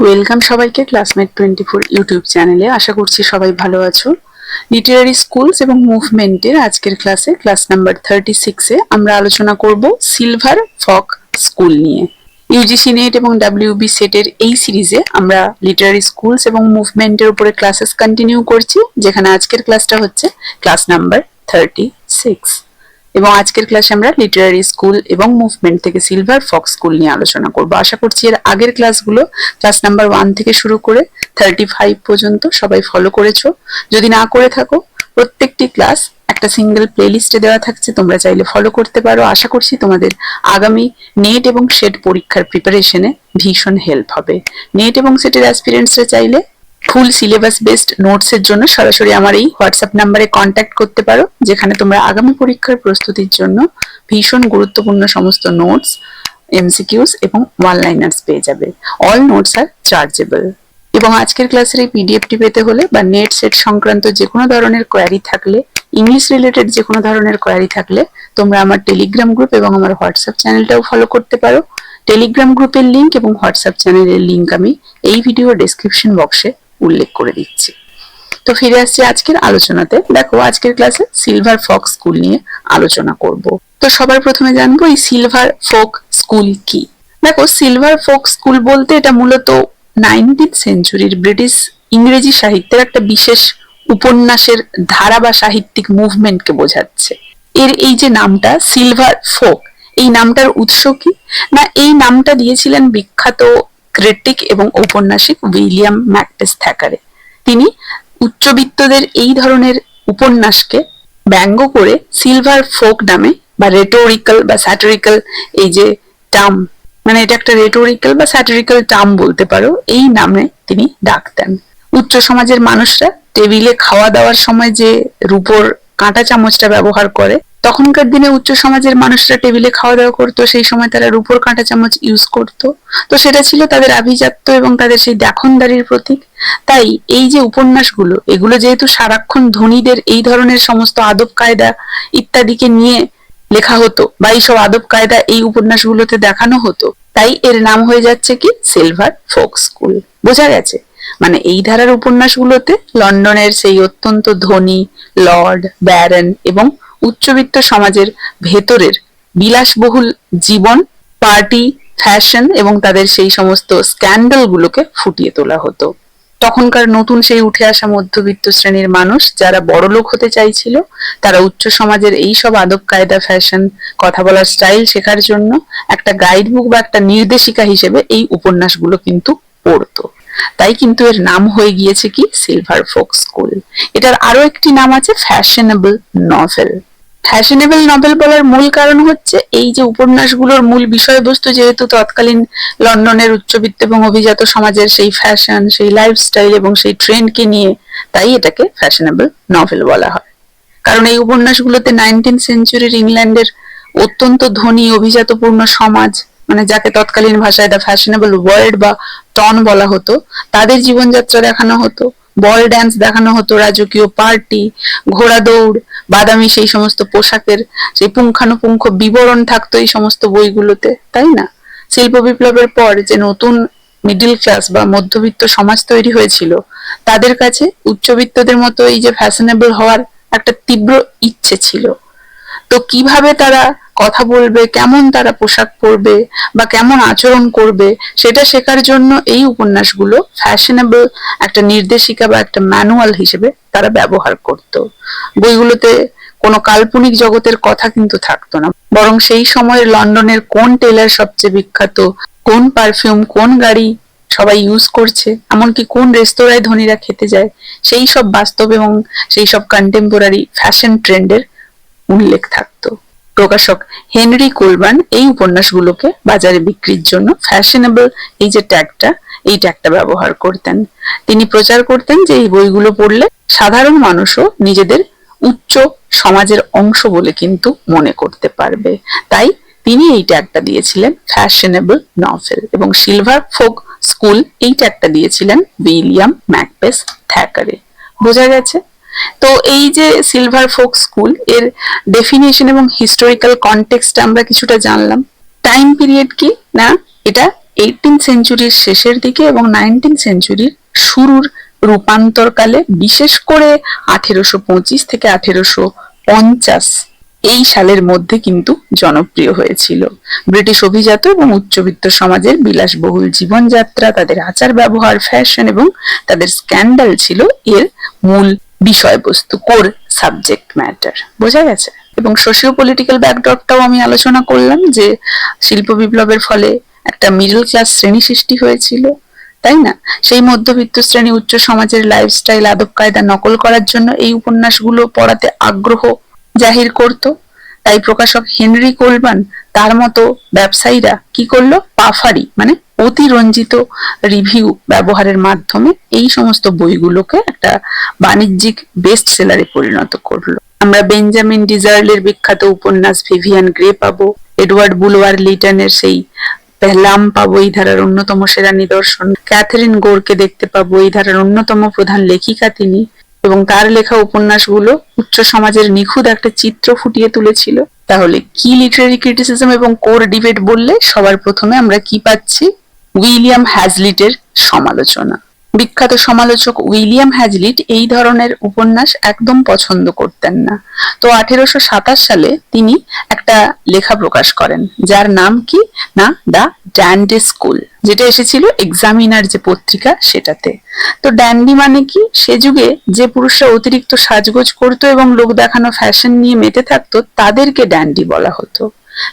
Welcome সবাইকে classmate 24 YouTube চ্যানেলে। আশা করছি সবাই ভালো আছো। লিটারারি স্কুলস এবং মুভমেন্টের আজকের ক্লাসে ক্লাস নাম্বার 36-এ আমরা আলোচনা করব সিলভার ফক স্কুল নিয়ে। ইউজিসি নেট এবং ডাব্লিউবি সেটের এই সিরিজে আমরা লিটারারি স্কুলস এবং মুভমেন্টের উপরে ক্লাসেস কন্টিনিউ করছি, যেখানে আজকের ক্লাসটা হচ্ছে ক্লাস নাম্বার 36। এবং আজকের ক্লাসে আমরা লিটারারি স্কুল এবং মুভমেন্ট থেকে সিলভার ফক্স স্কুল নিয়ে আলোচনা করব। আশা করছি এর আগের ক্লাসগুলো ক্লাস নাম্বার 1 থেকে শুরু করে 35 পর্যন্ত সবাই ফলো করেছো। যদি না করে থাকো, প্রত্যেকটি ক্লাস একটা সিঙ্গেল প্লেলিস্টে দেওয়া থাকছে, তোমরা চাইলে ফলো করতে পারো। আশা করছি তোমাদের আগামী নেট এবং সেট পরীক্ষার প্রিপারেশনে ভীষণ হেল্প হবে। নেট এবং সেটের অ্যাসপিরেন্টসরা চাইলে ফুল সিলেবাস বেসড নোটস এর জন্য সরাসরি আমার এই হোয়াটসঅ্যাপ নাম্বারে কন্ট্যাক্ট করতে পারো, যেখানে তোমরা আগামী পরীক্ষার প্রস্তুতির জন্য ভীষণ গুরুত্বপূর্ণ সমস্ত নোটস, এমসিকিউস এবং ওয়ান লাইনার্স পেয়ে যাবে। অল নোটস আর চার্জেবল। এবং আজকের ক্লাসের এই পিডিএফটি পেতে হলে বা নেট সেট সংক্রান্ত যে কোনো ধরনের কোয়ারি থাকলে, ইংলিশ রিলেটেড যে কোনো ধরনের কোয়ারি থাকলে, তোমরা আমার টেলিগ্রাম গ্রুপ এবং আমার হোয়াটসঅ্যাপ চ্যানেলটাও ফলো করতে পারো। টেলিগ্রাম গ্রুপের লিংক এবং হোয়াটসঅ্যাপ চ্যানেলের লিংক আমি এই ভিডিও ডেসক্রিপশন বক্সে উল্লেখ করে দিচ্ছি। তো ফিরে আসছি আজকের আলোচনাতে। দেখো, আজকের ক্লাসে সিলভার ফক স্কুল নিয়ে আলোচনা করব। তো সবার প্রথমে জানবো এই সিলভার ফোক স্কুল কি। দেখো, সিলভার ফোক স্কুল বলতে এটা মূলত 19th সেঞ্চুরির ব্রিটিশ ইংরেজি সাহিত্যের একটা বিশেষ উপন্যাসের ধারা বা সাহিত্যিক মুভমেন্টকে বোঝাচ্ছে। এর এই যে নামটা সিলভার ফোক, এই নামটার উৎস কি না, এই নামটা দিয়েছিলেন বিখ্যাত ক্রিটিক এবং ঔপন্যাসিক উইলিয়াম ম্যাকবেথ থ্যাকারে। তিনি উচ্চবিত্তদের এই ধরনের উপন্যাসকে ব্যঙ্গ করে সিলভার ফোক নামে বা রেটোরিক্যাল বা স্যাটিরিক্যাল, এই যে টার্ম, মানে এটা একটা রেটোরিক্যাল বা স্যাটিরিক্যাল টার্ম বলতে পারো, এই নামে তিনি ডাকতেন। উচ্চ সমাজের মানুষরা টেবিলে খাওয়া দাওয়ার সময় যে রূপোর কাঁটা চামচটা ব্যবহার করে, তখনকার দিনে উচ্চ সমাজের মানুষরা টেবিলে খাওয়া দাওয়া করতো, সেই সময় তারা রূপোর কাঁটা চামচ ইউজ করতো। তো সেটা ছিল তাদের আভিজাত্য এবং তাদের সেই দেখনদারির প্রতীক। তাই এই যে উপন্যাসগুলো, এগুলো যেহেতু সারাক্ষণ ধনীদের এই ধরনের সমস্ত আদব কায়দা ইত্যাদিকে নিয়ে লেখা হতো বা এইসব আদব কায়দা এই উপন্যাসগুলোতে দেখানো হতো, তাই এর নাম হয়ে যাচ্ছে কি সিলভার ফোক স্কুল। বোঝা গেছে? মানে এই ধারার উপন্যাসগুলোতে লন্ডনের সেই অত্যন্ত ধনী লর্ড, ব্যারন এবং উচ্চবিত্ত সমাজের ভেতরের বিলাসবহুল জীবন, পার্টি, ফ্যাশন এবং তাদের সেই সমস্ত স্ক্যান্ডাল গুলোকে ফুটিয়ে তোলা হতো। তখনকার নতুন সেই উঠে আসা মধ্যবিত্ত শ্রেণীর মানুষ যারা বড়লোক হতে চাইছিল, তারা উচ্চ সমাজের এই সব আদব কায়দা, ফ্যাশন, কথা বলার স্টাইল শেখার জন্য একটা গাইড বুক বা একটা নির্দেশিকা হিসেবে এই উপন্যাসগুলো কিন্তু পড়তো। তাই কিন্তু এর নাম হয়ে গিয়েছে কি সিলভার ফোক স্কুল। এটার আরো একটি নাম আছে ফ্যাশনেবল নভেল। ফ্যাশনেবল নভেল বলার মূল কারণ হচ্ছে এই যে উপন্যাসগুলোর মূল বিষয়বস্তু যেহেতু তৎকালীন লন্ডনের উচ্চবিত্ত এবং অভিজাত সমাজের সেই ফ্যাশন, সেই লাইফস্টাইল এবং সেই ট্রেন্ডকে নিয়ে, তাই এটাকে ফ্যাশনেবল নভেল বলা হয়। কারণ এই উপন্যাসগুলোতে 19th সেঞ্চুরির ইংল্যান্ডের অত্যন্ত ধনী অভিজাতপূর্ণ সমাজ, মানে যাকে তৎকালীন ভাষায় দ্য ফ্যাশনেবল ওয়ার্ল্ড বা টন বলা হতো, তাদের জীবনযাত্রা দেখানো হতো, বল ড্যান্স দেখানো হতো, রাজকীয় পার্টি, ঘোড়া দৌড়, বাদামি সেই সমস্ত পোশাকের সেই পুঙ্খানুপুঙ্খ বিবরণ থাকতো এই সমস্ত বইগুলোতে, তাই না? শিল্প বিপ্লবের পর যে নতুন মিডল ক্লাস বা মধ্যবিত্ত সমাজ তৈরি হয়েছিল, তাদের কাছে উচ্চবিত্তদের মতো এই যে ফ্যাশনেবল হওয়ার একটা তীব্র ইচ্ছে ছিল। তো কিভাবে তারা কথা বলবে, কেমন তারা পোশাক পরবে বা কেমন আচরণ করবে, সেটা শেখার জন্য এই উপন্যাসগুলো ফ্যাশনেবল একটা নির্দেশিকা বা একটা ম্যানুয়াল হিসেবে তারা ব্যবহার করত। বইগুলোতে কোনো কাল্পনিক জগতের কথা কিন্তু থাকতো না, বরং সেই সময়ের লন্ডনের কোন টেলার সবচেয়ে বিখ্যাত, কোন পারফিউম, কোন গাড়ি সবাই ইউজ করছে, এমনকি কোন রেস্তোরাঁয় ধনীরা খেতে যায়, সেই সব বাস্তব এবং সেই সব কন্টেম্পোরারি ফ্যাশন ট্রেন্ডের উল্লেখ থাকতো। প্রকাশক হেনরি কোলবার্ন এই উপন্যাসগুলোকে বাজারে বিক্রির জন্য ফ্যাশনেবল এই যে ট্যাগটা, এই ট্যাগটা ব্যবহার করতেন। তিনি প্রচার করতেন যে এই বইগুলো পড়লে সাধারণ মানুষও নিজেদের উচ্চ সমাজের অংশ বলে কিন্তু মনে করতে পারবে। তাই তিনি এই ট্যাগটা দিয়েছিলেন ফ্যাশনেবল নভেল, এবং সিলভার ফোক স্কুল এই ট্যাগটা দিয়েছিলেন উইলিয়াম ম্যাকবেথ থ্যাকারে। বোঝা গেছে? তো এই যে সিলভার ফোক স্কুল, এর ডেফিনেশন এবং হিস্টোরিক্যাল কনটেক্সট আমরা কিছুটা জানলাম। টাইম পিরিয়ড কি না, এটা সেঞ্চুরির শেষের দিকে এবং 19th সেঞ্চুরির শুরুর রূপান্তরকালে, বিশেষ করে 1825 থেকে 1850 এই সালের মধ্যে কিন্তু জনপ্রিয় হয়েছিল। ব্রিটিশ অভিজাত এবং উচ্চবিত্ত সমাজের বিলাসবহুল জীবনযাত্রা, তাদের আচার ব্যবহার, ফ্যাশন এবং তাদের স্ক্যান্ডাল ছিল এর মূল বিষয়বস্তু, কোর সাবজেক্ট ম্যাটার। বোঝা গেছে? এবং সোশিও পলিটিক্যাল ব্যাকড্রপটাও আমি আলোচনা করলাম, যে শিল্প বিপ্লবের ফলে একটা মিডল ক্লাস শ্রেণী সৃষ্টি হয়েছিল, তাই না? সেই মধ্যবিত্ত শ্রেণী উচ্চ সমাজের লাইফস্টাইল, আদব কায়দা নকল করার জন্য এই উপন্যাসগুলো পড়াতে আগ্রহ জাহির করত। তাই প্রকাশক হেনরি কোলমান তার মতো ব্যবসায়ীরা কি করলো, পাফারি মানে অতিরঞ্জিত রিভিউ ব্যবহারের মাধ্যমে এই সমস্ত বইগুলোকে একটা বাণিজ্যিক বেস্ট সেলারে পরিণত করলো। আমরা বেঞ্জামিন ডিজার্লের বিখ্যাত উপন্যাস ভিভিয়ান গ্রে পাবো, এডওয়ার্ড বুলওয়ার লিটনের সেই পেহলাম পাবো এই ধারার অন্যতম সেরা নিদর্শন, ক্যাথরিন গোরকে দেখতে পাবো এই ধারার অন্যতম প্রধান লেখিকা তিনি, এবং তার লেখা উপন্যাসগুলো উচ্চ সমাজের নিখুঁত একটা চিত্র ফুটিয়ে তুলেছিল। তাহলে কি লিটারারি ক্রিটিসিজম এবং কোর ডিবেট বললে সবার প্রথমে আমরা কি পাচ্ছি? উইলিয়াম হ্যাজলিটের সমালোচনা। বিখ্যাত সমালোচক উইলিয়াম হ্যাজলিট এই ধরনের উপন্যাস একদম পছন্দ করতেন না। তো 1827 সালে তিনি একটা লেখা প্রকাশ করেন, যার নাম কি না দ্য ড্যান্ডি স্কুল, যেটা এসেছিল এক্সামিনার যে পত্রিকা সেটাতে। তো ড্যান্ডি মানে কি? সে যুগে যে পুরুষরা অতিরিক্ত সাজগোজ করতো এবং লোক দেখানো ফ্যাশন নিয়ে মেতে থাকতো তাদেরকে ড্যান্ডি বলা হতো।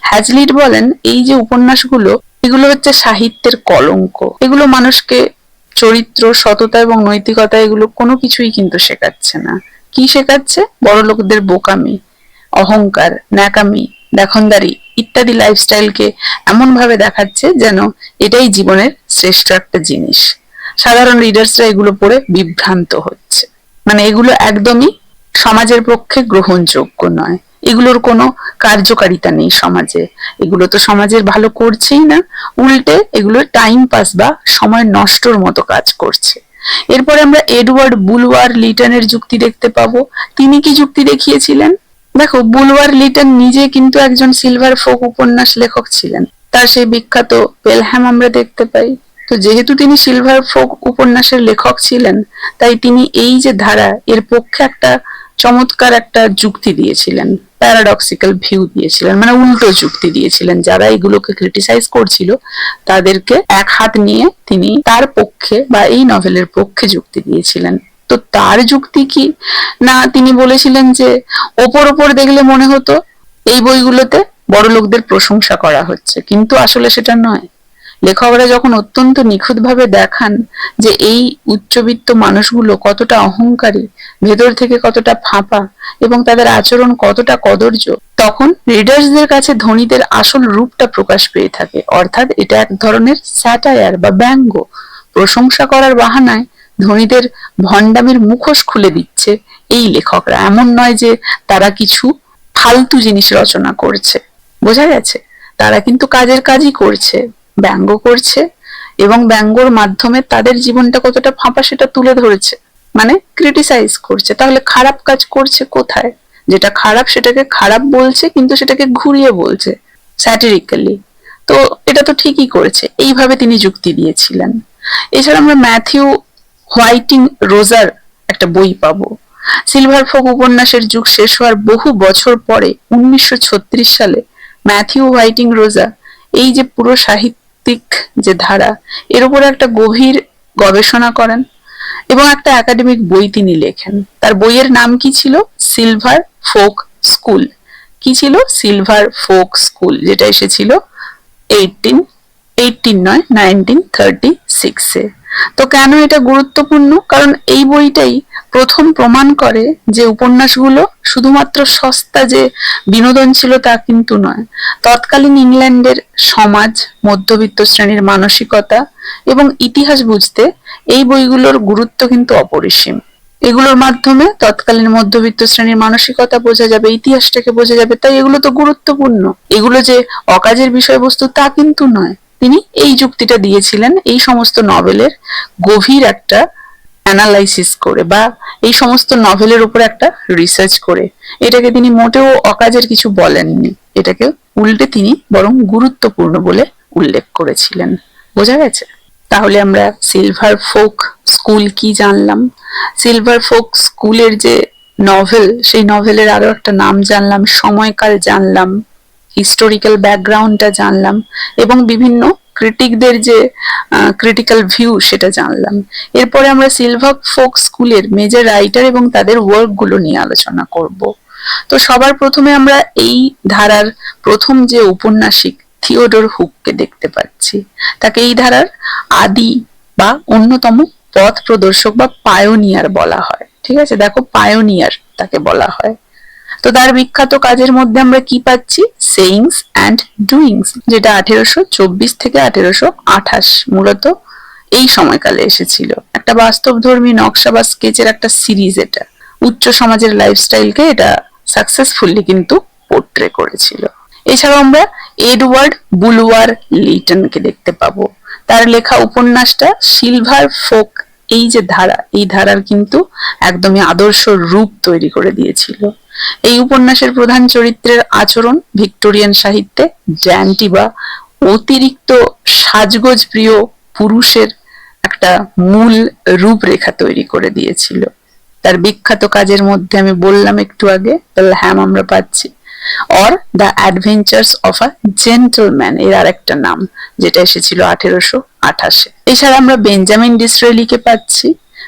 হ্যাজলিট বলেন এই যে উপন্যাসগুলো, এগুলো হচ্ছে সাহিত্যের কলঙ্ক, এগুলো মানুষকে চরিত্র, সততা এবং নৈতিকতা এগুলো কোনো কিছুই কিন্তু শেখাচ্ছে না। কি শেখাচ্ছে? বড় লোকদের বোকামি, অহংকার, ন্যাকামি, দেখনদারি ইত্যাদি লাইফস্টাইলকে এমন ভাবে দেখাচ্ছে যেন এটাই জীবনের শ্রেষ্ঠ একটা জিনিস। সাধারণ রিডার্সরা এগুলো পড়ে বিভ্রান্ত হচ্ছে, মানে এগুলো একদমই সমাজের পক্ষে গ্রহণযোগ্য নয়, এগুলোর কোনো কার্যকারিতা নেই সমাজে, এগুলো তো সমাজের ভালো করছেই না, উল্টে এগুলো টাইম পাস বা সময় নষ্টর মতো কাজ করছে। এরপরে আমরা এডওয়ার্ড বুলওয়ার লিটনের যুক্তি দেখতে পাবো। তিনি কি যুক্তি দেখিয়েছিলেন? দেখো, বুলওয়ার লিটন নিজে কিন্তু একজন সিলভার ফোক উপন্যাস লেখক ছিলেন, তার সেই বিখ্যাত পেলহ্যাম আমরা দেখতে পাই। তো যেহেতু তিনি সিলভার ফোক উপন্যাসের লেখক ছিলেন, তাই তিনি এই যে ধারা এর পক্ষে একটা চমৎকার একটা যুক্তি দিয়েছিলেন, প্যারাডক্সিক্যাল ভিউ দিয়েছিলেন, মানে উল্টো যুক্তি দিয়েছিলেন। যারা এগুলোকে ক্রিটিসাইজ করছিল তাদেরকে এক হাত নিয়ে তিনি তার পক্ষে বা এই নভেলের পক্ষে যুক্তি দিয়েছিলেন। তো তার যুক্তি কি না, তিনি বলেছিলেন যে ওপর ওপর দেখলে মনে হতো এই বইগুলোতে বড় লোকদের প্রশংসা করা হচ্ছে, কিন্তু আসলে সেটা নয়। লেখকরা যখন অত্যন্ত নিখুঁতভাবে দেখান যে এই উচ্চবিত্ত মানুষগুলো কতটা অহংকারী, ভেতর থেকে কতটা ফাঁপা এবং তাদের আচরণ কতটা কদর্য, তখন রিডার্সদের কাছে ধনীদের আসল রূপটা প্রকাশ পেয়ে থাকে। অর্থাৎ এটা এক ধরনের স্যাটায়ার বা ব্যঙ্গ। প্রশংসা করার বাহানায় ধনীদের ভণ্ডামির মুখোশ খুলে দিচ্ছে এই লেখকরা। এমন নয় যে তারা কিছু ফালতু জিনিস রচনা করছে, বোঝা গেছে? তারা কিন্তু কাজের কাজই করছে, ব্যঙ্গ করছে এবং ব্যঙ্গর মাধ্যমে তাদের জীবনটা কতটা ফাঁপা সেটা তুলে ধরেছে, মানে ক্রিটিসাইজ করছে। তাহলে খারাপ কাজ করছে কোথায়? যেটা খারাপ সেটাকে খারাপ বলছে, কিন্তু সেটাকে ঘুরিয়ে বলছে স্যাটিরিক্যালি। তো এটা তো ঠিকই করেছে, এইভাবে তিনি যুক্তি দিয়েছিলেন। এছাড়া আমরা ম্যাথিউ হোয়াইটিং রোজার একটা বই পাবো। সিলভার ফোক উপন্যাসের যুগ শেষ হওয়ার বহু বছর পরে 1936 সালে ম্যাথিউ হোয়াইটিং রোজা এই যে পুরো সাহিত্যিক যে ধারা এর উপরে একটা গভীর গবেষণা করেন এবং একটা একাডেমিক বই তিনি লেখেন। তার বইয়ের নাম কি ছিল? Silver folk school. কি ছিল? সিলভার ফোক স্কুল, যেটা এসেছিল 1936-এ। তো কেন এটা গুরুত্বপূর্ণ? কারণ এই বইটাই প্রথম প্রমাণ করে যে উপন্যাসগুলো শুধুমাত্র সস্তা যে বিনোদন ছিল তা কিন্তু নয়। তৎকালীন ইংল্যান্ডের সমাজ, মধ্যবিত্ত শ্রেণীর মানসিকতা এবং ইতিহাস বুঝতে এই বইগুলোর গুরুত্ব কিন্তু অপরিসীম। এগুলোর মাধ্যমে তৎকালীন মধ্যবিত্ত শ্রেণীর মানসিকতা বোঝা যাবে, ইতিহাসটাকে বোঝা যাবে, তাই এগুলো তো গুরুত্বপূর্ণ। এগুলো যে অকাজের বিষয়বস্তু তা কিন্তু নয়। তিনি এই যুক্তিটা দিয়েছিলেন এই সমস্ত নভেলের গভীর একটা অ্যানালাইসিস করে বা এই সমস্ত নভেলের উপর একটা রিসার্চ করে। এটাকে তিনি মোটেও অকাজের কিছু বলেননি, এটাকে উল্টে তিনি বরং গুরুত্বপূর্ণ বলে উল্লেখ করেছিলেন। বোঝা গেছে? তাহলে আমরা সিলভার ফোক স্কুল কি জানলাম, সিলভার ফোক স্কুলের যে নভেল, সেই নভেলের আরো একটা নাম জানলাম, সময়কাল জানলাম, হিস্টোরিক্যাল ব্যাকগ্রাউন্ডটা জানলাম, এবং বিভিন্ন ক্রিটিকদের যে ক্রিটিক্যাল ভিউ সেটা জানলাম। এরপরে আমরা সিলভার ফোক স্কুলের মেজর রাইটার এবং তাদের ওয়ার্কগুলো নিয়ে আলোচনা করব। তো সবার প্রথমে আমরা এই ধারার প্রথম যে উপন্যাসিক থিওডোর হুককে দেখতে পাচ্ছি। তাকে এই ধারার আদি বা অন্যতম পথ প্রদর্শক বা পায়োনিয়ার বলা হয়। ঠিক আছে, দেখো পায়োনিয়ার তাকে বলা হয়। তো তার বিখ্যাত কাজের মধ্যে আমরা কি পাচ্ছি? সেইংস অ্যান্ড ডুইংস, যেটা 1824 থেকে 1828 মূলত এই সময়কালে এসেছিল। একটা বাস্তবধর্মী নকশা বা স্কেচের একটা সিরিজ। এটা উচ্চ সমাজের লাইফস্টাইলকে এটা সাকসেসফুলি কিন্তু পোর্ট্রে করেছিল। এছাড়াও আমরা এডওয়ার্ড বুলওয়ার লিটনকে দেখতে পাবো। তার লেখা উপন্যাসটা সিলভার ফোক, এই যে ধারা, এই ধারার কিন্তু একদমই আদর্শ রূপ তৈরি করে দিয়েছিল। এই উপন্যাসের প্রধান চরিত্রের আচরণ ভিক্টোরিয়ান সাহিত্যে জ্যান্টি বা অতিরিক্ত সাজগোজ প্রিয় পুরুষের একটা মূল রূপরেখা তৈরি করে দিয়েছিল। তার বিখ্যাত কাজের মধ্যে আমি বললাম একটু আগে, পেলহ্যাম আমরা পাচ্ছি, or the adventures of a gentleman এর আরেকটা নাম, যেটা এসেছিল 1828। এছাড়া আমরা বেঞ্জামিন ডিসরেলিকে পাচ্ছি,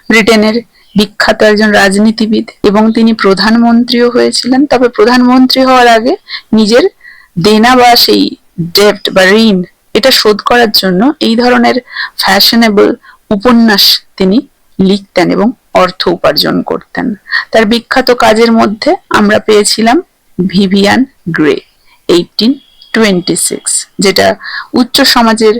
ব্রিটেনের বিখ্যাত একজন রাজনীতিবিদ, এবং তিনি প্রধানমন্ত্রীও হয়েছিলেন। তবে প্রধানমন্ত্রী হওয়ার আগে নিজের দেনা বা সেই ডেপ্ট বা ঋণ এটা শোধ করার জন্য এই ধরনের ফ্যাশনেবল উপন্যাস তিনি লিখতেন এবং অর্থ উপার্জন করতেন। তার বিখ্যাত কাজের মধ্যে আমরা পেয়েছিলাম ভিভিয়ান গ্রে 1826, যেটা উচ্চ সমাজের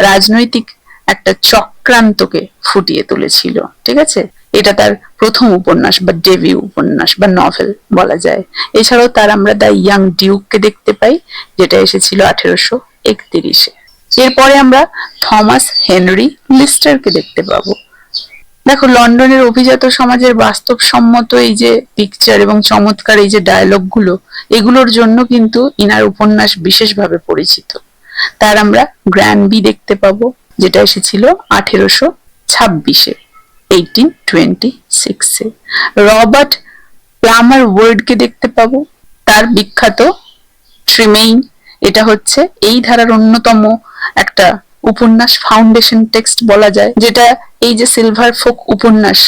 রাজনৈতিক একটা চক্রান্তকে ফুটিয়ে তুলেছিল। ঠিক আছে, এটা তার প্রথম উপন্যাস বা ডেবিউ উপন্যাস বা নভেল বলা যায়। এছাড়াও তার আমরা দ্য ইয়াং ডিউককে দেখতে পাই, যেটা এসেছিল 1831-এ। এরপরে আমরা থমাস হেনরি লিস্টারকে দেখতে পাবো। দেখো, লন্ডনের অভিজাত সমাজের বাস্তবসম্মত এই যে পিকচার এবং চমৎকার এই যে ডায়লগ গুলো, এগুলোর জন্য কিন্তু ইনার উপন্যাস বিশেষভাবে পরিচিত। তার আমরা গ্র্যানবি দেখতে পাবো, যেটা এসেছিল 1826-এ, 1826-এ। রবার্ট প্লামার ওয়ার্ডকে দেখতে পাবো, তার বিখ্যাত ট্রিমেইন, এটা হচ্ছে এই ধারার অন্যতম একটা উপন্যাস, ফাউন্ডেশন টেক্সট বলা যায়, যেটা এই যে সিলভার ফোক উপন্যাস,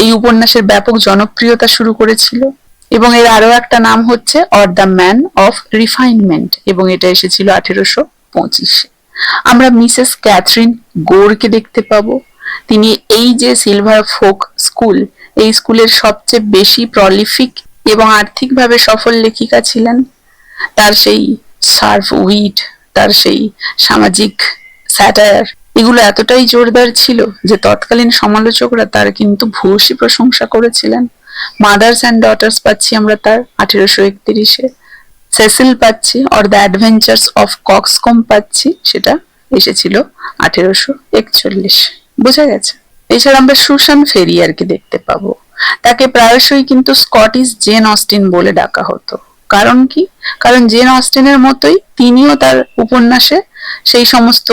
এই উপন্যাসের ব্যাপক জনপ্রিয়তা শুরু করেছিল। এবং এর আরো একটা নাম হচ্ছে or the man of refinement, এবং এটা এসেছিল 1825-এ। আমরা মিসেস ক্যাথরিন গোরকে দেখতে পাবো। তিনি এই যে সিলভার ফোক স্কুল, এই স্কুলের সবচেয়ে বেশি প্রলিফিক এবং আর্থিকভাবে সফল লেখিকা ছিলেন। তার সেই সার্ফ উইট, তার সেই সামাজিক স্যাটায়ার, এগুলো এতটাই জোরদার ছিল যে তৎকালীন সমালোচকরা তার কিন্তু ভূয়সী প্রশংসা করেছিলেন। মাদার্স অ্যান্ড ডটার্স পাচ্ছি আমরা তার 1831-এ। সেসিল পাচ্ছি, অর দ্য অ্যাডভেঞ্চার্স অফ কক্সকম পাচ্ছি, সেটা এসেছিল 1841। বোঝা গেছে? এছাড়া আমরা সুসান ফেরিয়ারকে দেখতে পাবো। তাকে প্রায়শই কিন্তু স্কটিশ জেন অস্টিন বলে ডাকা হতো। কারণ কি? কারণ জেন অস্টিনের মতোই তিনিও তার উপন্যাসে সেই সমস্ত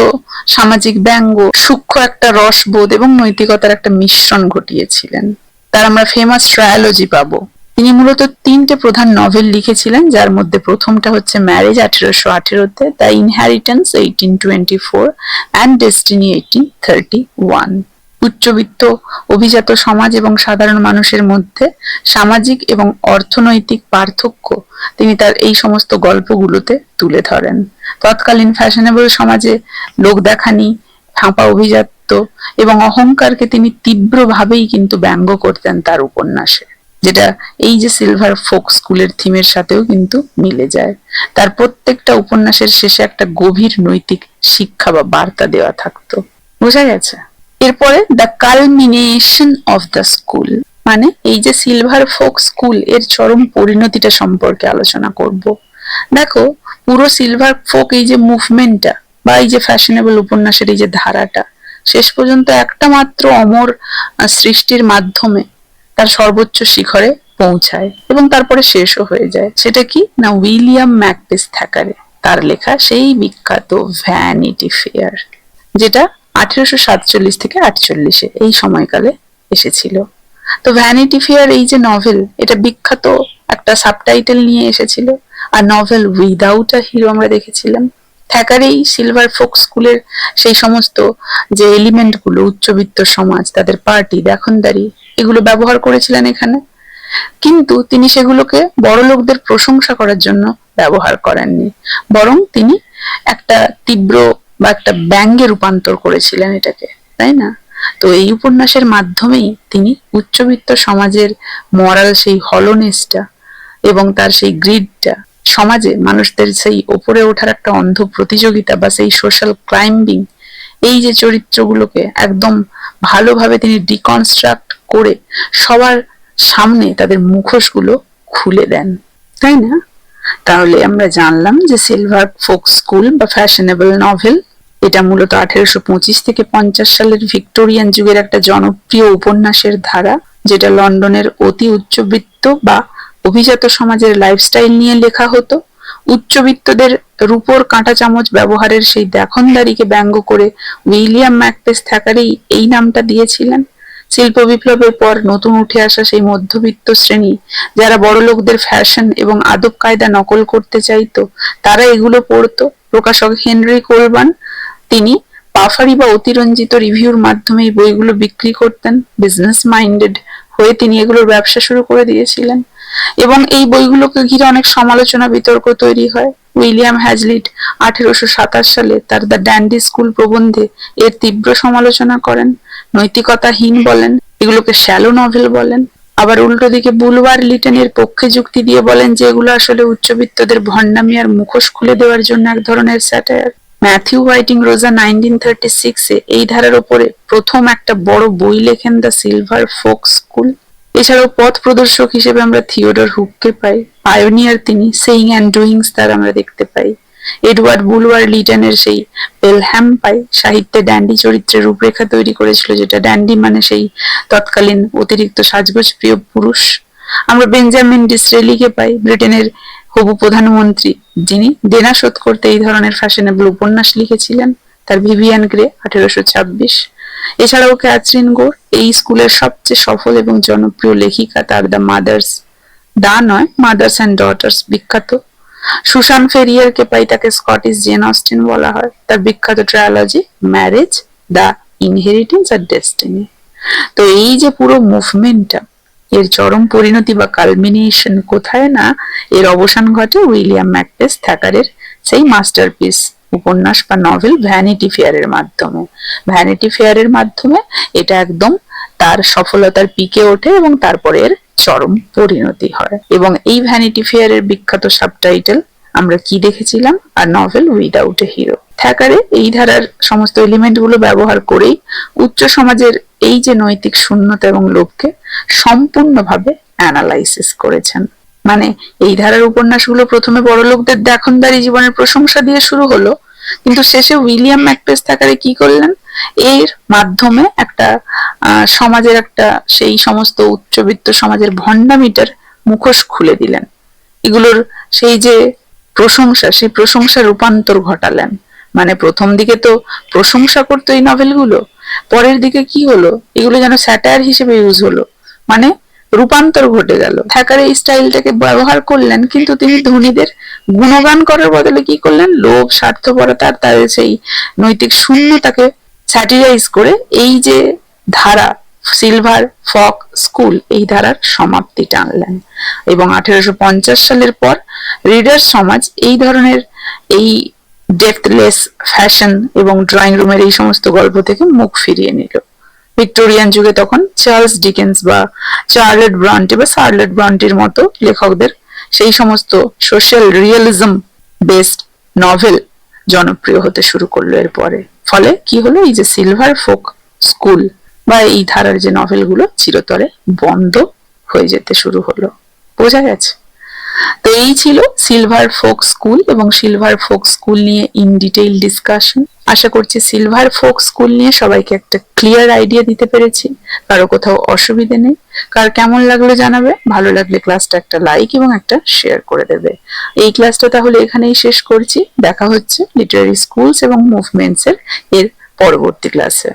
সামাজিক ব্যঙ্গ, সূক্ষ্ম একটা রসবোধ এবং নৈতিকতার একটা মিশ্রণ ঘটিয়েছিলেন। তার আমরা ফেমাস ট্রায়োলজি পাবো। তিনি মূলত 3টে প্রধান নভেল লিখেছিলেন, যার মধ্যে প্রথমটা হচ্ছে ম্যারেজ 1818-তে, দ্য ইনহেরিটেন্স 1824 অ্যান্ড ডেস্টিনি 1831। উচ্চবিত্ত অভিজাত সমাজ এবং সাধারণ মানুষের মধ্যে সামাজিক এবং অর্থনৈতিক পার্থক্য তিনি তার এই সমস্ত গল্পগুলোতে তুলে ধরেন। তৎকালীন ফ্যাশনেবল সমাজে লোক দেখানি, ফাঁপা অভিজাত্য এবং অহংকারকে তিনি তীব্রভাবেই কিন্তু ব্যঙ্গ করতেন তার উপন্যাসে, যেটা এই যে সিলভার ফোক স্কুলের থিমের সাথেও কিন্তু মিলে যায়। তার প্রত্যেকটা উপন্যাসের শেষে একটা গভীর নৈতিক শিক্ষা বা বার্তা দেওয়া থাকতো। বোঝা গেছে? এরপরে the culmination of the school, মানে এই যে সিলভার ফোক স্কুল এর চরম পরিণতিটা সম্পর্কে আলোচনা করব। দেখো, পুরো সিলভার ফোক এই যে মুভমেন্টটা বা এই যে ফ্যাশনেবল উপন্যাসের এই যে ধারাটা শেষ পর্যন্ত একটা মাত্র অমর সৃষ্টির মাধ্যমে তার সর্বোচ্চ শিখরে পৌঁছায় এবং তারপরে শেষও হয়ে যায়। সেটা কি না, উইলিয়াম ম্যাকবেথ থ্যাকারে তার লেখা সেই বিখ্যাত ভ্যানিটি ফেয়ার। যেটা 1847 থেকে 48 এই সময়কালে এসেছিল। তো ভ্যানিটি ফেয়ার এই যে নভেল, এটা বিখ্যাত একটা সাবটাইটেল নিয়ে এসেছিল। আর নভেল উইদাউট আ হিরো আমরা দেখেছিলাম। থ্যাকারে সিলভার ফোক স্কুলের সেই সমস্ত যে এলিমেন্ট গুলো, উচ্চবিত্ত সমাজ, তাদের পার্টি, দেখনদারি, এগুলো ব্যবহার করেছিলেন এখানে। কিন্তু তিনি সেগুলোকে বড় লোকদের প্রশংসা করার জন্য ব্যবহার করেননি, বরং তিনি একটা তীব্র বা একটা ব্যঙ্গে রূপান্তর করেছিলেন এটাকে, তাই না? তো এই উপন্যাসের মাধ্যমেই তিনি উচ্চবিত্ত সমাজের মরাল সেই হলোনেসটা এবং তার সেই গ্রিডটা, সমাজে মানুষদের সেই ওপরে ওঠার একটা অন্ধ প্রতিযোগিতা বা সেই সোশ্যাল ক্লাইম্বিং, এই যে চরিত্রগুলোকে একদম ভালোভাবে তিনি ডিকনস্ট্রাক্ট করে সবার সামনে তাদের মুখোশগুলো খুলে দেন, তাই না? তাহলে আমরা জানলাম যে সিলভার ফোক স্কুল বা ফ্যাশনেবল নভেল, এটা মূলত 1825 থেকে 50 সালের ভিক্টোরিয়ান যুগের একটা জনপ্রিয় উপন্যাসের ধারা, যেটা লন্ডনের অতি উচ্চবিত্ত বা অভিজাত সমাজের লাইফস্টাইল নিয়ে লেখা হতো। উচ্চবিত্তদের রূপোর কাঁটা চামচ ব্যবহারের সেই দেখনদারিকে ব্যঙ্গ করে উইলিয়াম ম্যাকবেথ থ্যাকারে এই নামটা দিয়েছিলেন। শিল্প বিপ্লবের পর নতুন উঠে আসা সেই মধ্যবিত্ত শ্রেণী, যারা বড়লোকদের ফ্যাশন এবং আদব কায়দা নকল করতে চাইতো, তারা এগুলো পড়তো। প্রকাশক হেনরি কোলবার্ন, তিনি পাফারি বা অতিরঞ্জিত রিভিউর মাধ্যমে এই বইগুলো বিক্রি করতেন। বিজনেস মাইন্ডেড হয়ে তিনি এগুলোর ব্যবসা শুরু করে দিয়েছিলেন এবং এই বইগুলোকে ঘিরে অনেক সমালোচনা বিতর্ক তৈরি হয়। উইলিয়াম হ্যাজলিট 1827 সালে তার দ্য ড্যান্ডি স্কুল প্রবন্ধে এর তীব্র সমালোচনা করেন, নৈতিকতাহীন বলেন, এগুলোকে শ্যালো নভেল বলেন। আবার উল্টো দিকে বুলওয়ার লিটন এর পক্ষে যুক্তি দিয়ে বলেন যে এগুলো আসলে উচ্চবিত্তদের ভণ্ডামি আর মুখোশ খুলে দেওয়ার জন্য এক ধরনের স্যাটায়ার। ম্যাথিউ হোয়াইটিং রোজা 1936-এ এই ধারার উপরে প্রথম একটা বড় বই লেখেন, দ্য সিলভার ফোক স্কুল। এছাড়াও পথ প্রদর্শক হিসেবে আমরা থিওডর হুককে পাই, পায়োনিয়ার তিনি, সেইং অ্যান্ড ডুইংস তার আমরা দেখতে পাই। এডওয়ার্ড বুলওয়ার লিটনের সেই পেলহ্যাম পাই, সাহিত্যে ড্যান্ডি চরিত্রের রূপরেখা তৈরি করেছিল, যেটা ড্যান্ডি মানে সেই তৎকালীন অতিরিক্ত সাজগোজ প্রিয় পুরুষ। আমরা বেঞ্জামিন ডিসরেলিকে পাই, ব্রিটেনের হবু প্রধানমন্ত্রী, যিনি দেনা শোধ করতে এই ধরনের ফ্যাশনেবল উপন্যাস লিখেছিলেন, তার ভিভিয়ান গ্রে 1826। এছাড়াও ক্যাথরিন গোর, এই স্কুলের সবচেয়ে সফল এবং জনপ্রিয় লেখিকা, তার the mothers, mothers and daughters বিখ্যাত। সুসান ফেরিয়ারকে পাই, তাকে স্কটিশ জেন অস্টিন বলা হয়, তার বিখ্যাত ট্রায়োলজি ম্যারেজ, দ্য ইনহেরিটেন্স আর ডেস্টিনি। তো এই যে পুরো মুভমেন্টটা, এর চরম পরিণতি বা কালমিনেশন কোথায়, না এর অবসান ঘটে উইলিয়াম ম্যাকবেথ থ্যাকারের সেই মাস্টারপিস উপন্যাস বা নভেল ভ্যানিটি ফেয়ারের মাধ্যমে। ভ্যানিটি ফেয়ারের মাধ্যমে এটা একদম তার সফলতার পিকে ওঠে এবং তারপরে এর চরম পরিণতি হয়। এবং এই ভ্যানিটি ফেয়ারের বিখ্যাত সাবটাইটেল আমরা কি দেখেছিলাম, আর novel without a hero. Thackeray এই ধারার সমস্ত এলিমেন্ট গুলো ব্যবহার করেই উচ্চ সমাজের এই যে নৈতিক শূন্যতা এবং লোভকে সম্পূর্ণভাবে অ্যানালাইসিস করেছেন। মানে এই ধারার উপন্যাসগুলো প্রথমে বড়লোকদের দেখনদারি জীবনের প্রশংসা দিয়ে শুরু হলো, কিন্তু শেষে উইলিয়াম ম্যাকবেথ থ্যাকারে কি করলেন, এর মাধ্যমে একটা সমাজের একটা সেই সমস্ত উচ্চবিত্ত সমাজের ভণ্ডামিটার মুখোশ খুলে দিলেন। এগুলোর সেই যে প্রশংসা, সেই প্রশংসার রূপান্তর ঘটালেন। মানে প্রথম দিকে তো প্রশংসা করতো এই নভেলগুলো, পরের দিকে কি হলো, এগুলো যেন স্যাটায়ার হিসেবে ইউজ হলো, মানে রূপান্তর ঘটে গেল। থ্যাকারে এই স্টাইলটাকে ব্যবহার করলেন, কিন্তু তিনি ধনীদের গুণগান করার বদলে কি করলেন, লোভ, স্বার্থপরতার তাদের সেই নৈতিক শূন্যতাকে স্যাটিরাইজ করে এই যে ধারা সিলভার ফক স্কুল, এই ধারার সমাপ্তি টানলেন। এবং 1850 সালের পর রিডার্স সমাজ এই ধরনের এই ডেপথলেস ফ্যাশন এবং ড্রয়িং রুমের এই সমস্ত গল্প থেকে মুখ ফিরিয়ে নিল। ভিক্টোরিয়ান যুগে তখন চার্লস ডিকেন্স বা চার্লেট ব্রন্টি বা শার্লেট ব্রন্টির মতো লেখকদের সেই সমস্ত সোশ্যাল রিয়েলিজম বেসড নভেল জনপ্রিয় হতে শুরু করলো এরপরে। ফলে কি হলো, এই যে সিলভার ফোক স্কুল বা এই ধারার যে নভেলগুলো চিরতরে বন্ধ হয়ে যেতে শুরু হলো। বোঝা গেছে? তো এই ছিল সিলভার ফোক স্কুল এবং সিলভার ফোক স্কুল নিয়ে ইন ডিটেইল ডিসকাশন। আশা করছি সিলভার ফোক স্কুল নিয়ে সবাইকে একটা ক্লিয়ার আইডিয়া দিতে পেরেছি। কারো কোথাও অসুবিধে নেই। কার কেমন লাগলো জানাবে, ভালো লাগলে ক্লাসটা একটা লাইক এবং একটা শেয়ার করে দেবে। এই ক্লাসটা তাহলে এখানেই শেষ করছি। দেখা হচ্ছে লিটারারি স্কুলস এবং মুভমেন্টস এর পরবর্তী ক্লাসে।